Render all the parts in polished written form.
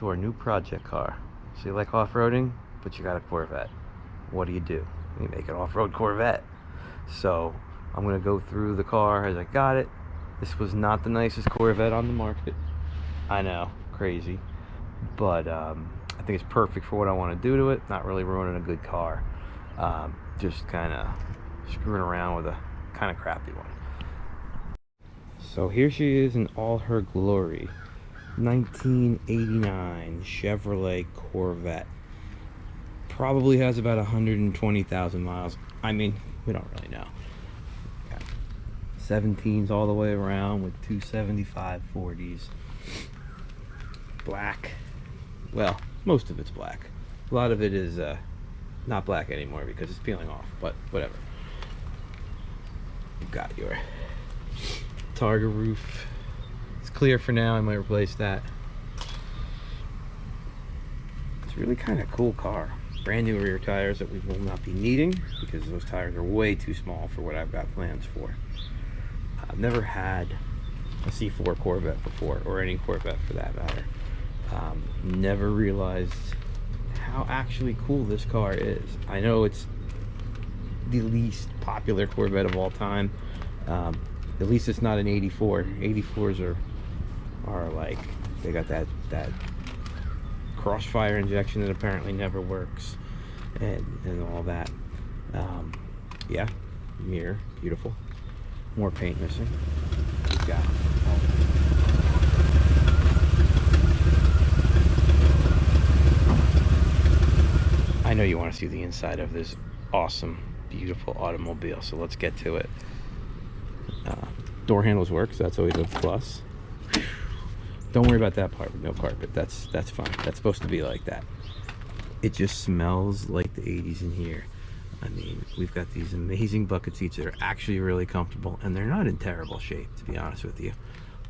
to our new project car. So you like off-roading, but you got a Corvette. What do? You make an off-road Corvette. So I'm gonna go through the car as I got it. This was not the nicest Corvette on the market. I know, crazy. But I think it's perfect for what I want to do to it. Not really ruining a good car. Just kind of screwing around with a kind of crappy one. So here she is in all her glory. 1989 Chevrolet Corvette. Probably has about 120,000 miles. I mean, we don't really know. Got 17s all the way around with 275 40s. Black. Well, most of it's black. A lot of it is not black anymore because it's peeling off, but whatever. You've got your Targa roof. It's clear for now. I might replace that. It's really kind of cool car. Brand new rear tires that we will not be needing because those tires are way too small for what I've got plans for. I've never had a C4 Corvette before, or any Corvette for that matter. Never realized how actually cool this car is. I know it's the least popular Corvette of all time. At least it's not an 84. 84s are like, they got that crossfire injection that apparently never works, and all that. Yeah, mirror, beautiful. More paint missing. We've got I know you want to see the inside of this awesome, beautiful automobile, so let's get to it. Door handles work, so that's always a plus. Don't worry about that part with no carpet. That's fine. That's supposed to be like that. It just smells like the 80s in here. I mean, we've got these amazing bucket seats that are actually really comfortable, and they're not in terrible shape, to be honest with you.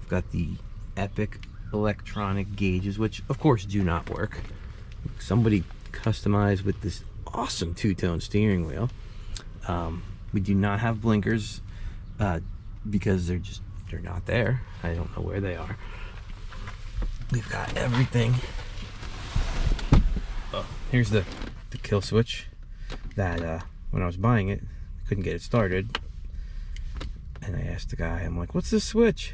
We've got the epic electronic gauges, which of course do not work. Somebody customized with this awesome two-tone steering wheel. We do not have blinkers because they're not there. I don't know where they are. We've got everything. Oh, here's the kill switch that when I was buying it, I couldn't get it started, and I asked the guy, I'm like, what's this switch?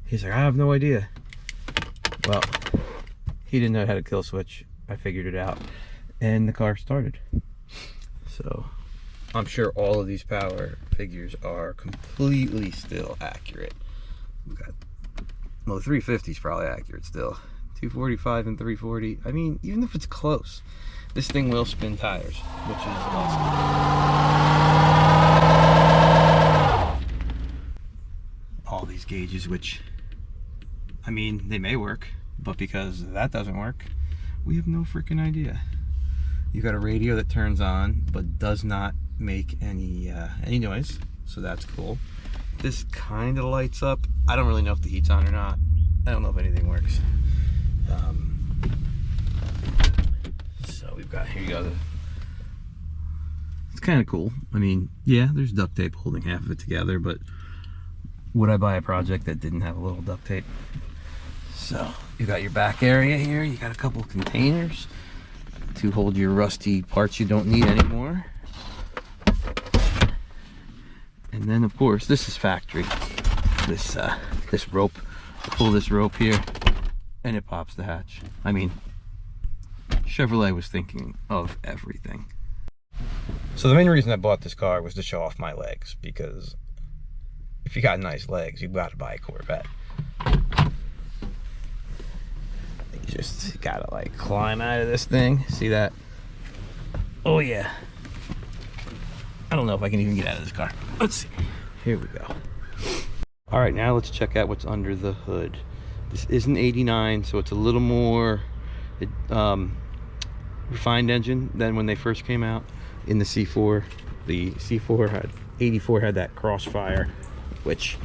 He's like, I have no idea. Well, he didn't know how to kill switch. I figured it out, and the car started. So I'm sure all of these power figures are completely still accurate. We've got, well, the 350 is probably accurate still. 245 and 340. I mean, even if it's close, this thing will spin tires, which is awesome. All these gauges, which, I mean, they may work, but because that doesn't work, we have no freaking idea. You've got a radio that turns on but does not make any noise, so that's cool. This kind of lights up. I don't really know if the heat's on or not. I don't know if anything works. So we've got, here you go. It's kind of cool. I mean, yeah, there's duct tape holding half of it together, but would I buy a project that didn't have a little duct tape? So you got your back area here. You got a couple of containers to hold your rusty parts you don't need anymore. And then of course, this is factory. This rope, pull this rope here and it pops the hatch. I mean, Chevrolet was thinking of everything. So the main reason I bought this car was to show off my legs, because if you got nice legs, you've got to buy a Corvette. You just gotta like climb out of this thing. See that? Oh yeah. I don't know if I can even get out of this car. Let's see. Here we go. All right, now let's check out what's under the hood. This is an 89, so it's a little more refined engine than when they first came out in the C4. The C4 had, 84 had that crossfire, which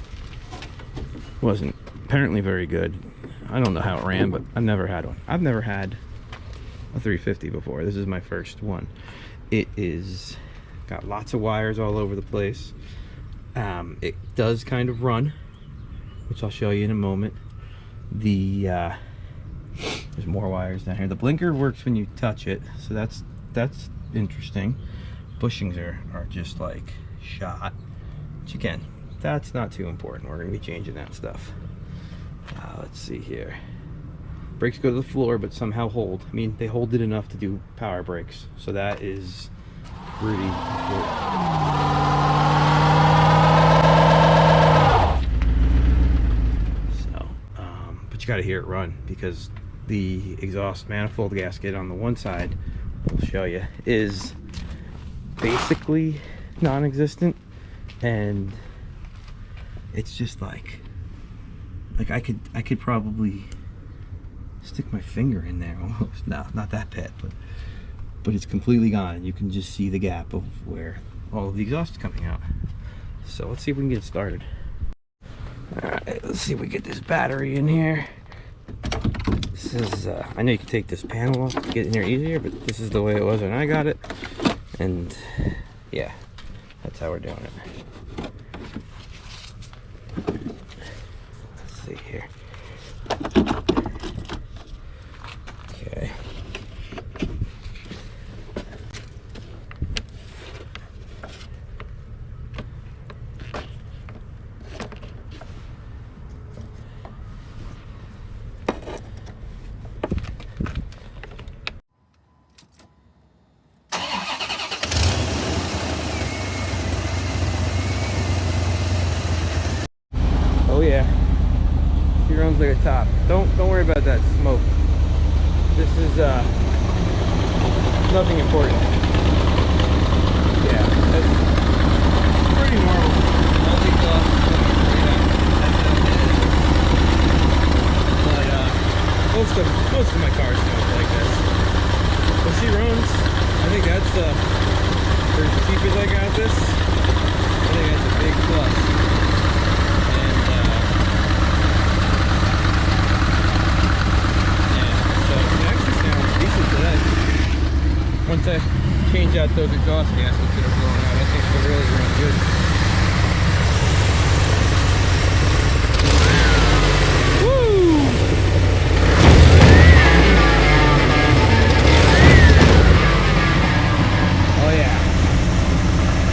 wasn't apparently very good. I don't know how it ran, but I've never had one. I've never had a 350 before. This is my first one. It is got lots of wires all over the place. It does kind of run, which I'll show you in a moment. The There's more wires down here. The blinker works when you touch it, so that's interesting. Bushings are just like shot. Which again, that's not too important. We're gonna be changing that stuff. Let's see here. Brakes go to the floor, but somehow hold. I mean, they hold it enough to do power brakes, so that is pretty important. So, but you got to hear it run, because the exhaust manifold gasket on the one side, I'll show you, is basically non-existent, and it's just like I could probably stick my finger in there almost. No, not that bad, but it's completely gone. You can just see the gap of where all of the exhaust is coming out. So let's see if we can get it started. All right, let's see if we get this battery in here. This is I know you can take this panel off to get in here easier, but this is the way it was when I got it, and yeah, that's how we're doing it. Let's see here. Okay. Oh yeah, she runs like a top. Don't worry about that smoke. This is nothing important. Yeah, that's pretty normal. But most of my cars smoke like this. But she runs. I think that's for as cheap as I got this, I think that's a big plus. Once I change out those exhaust gaskets,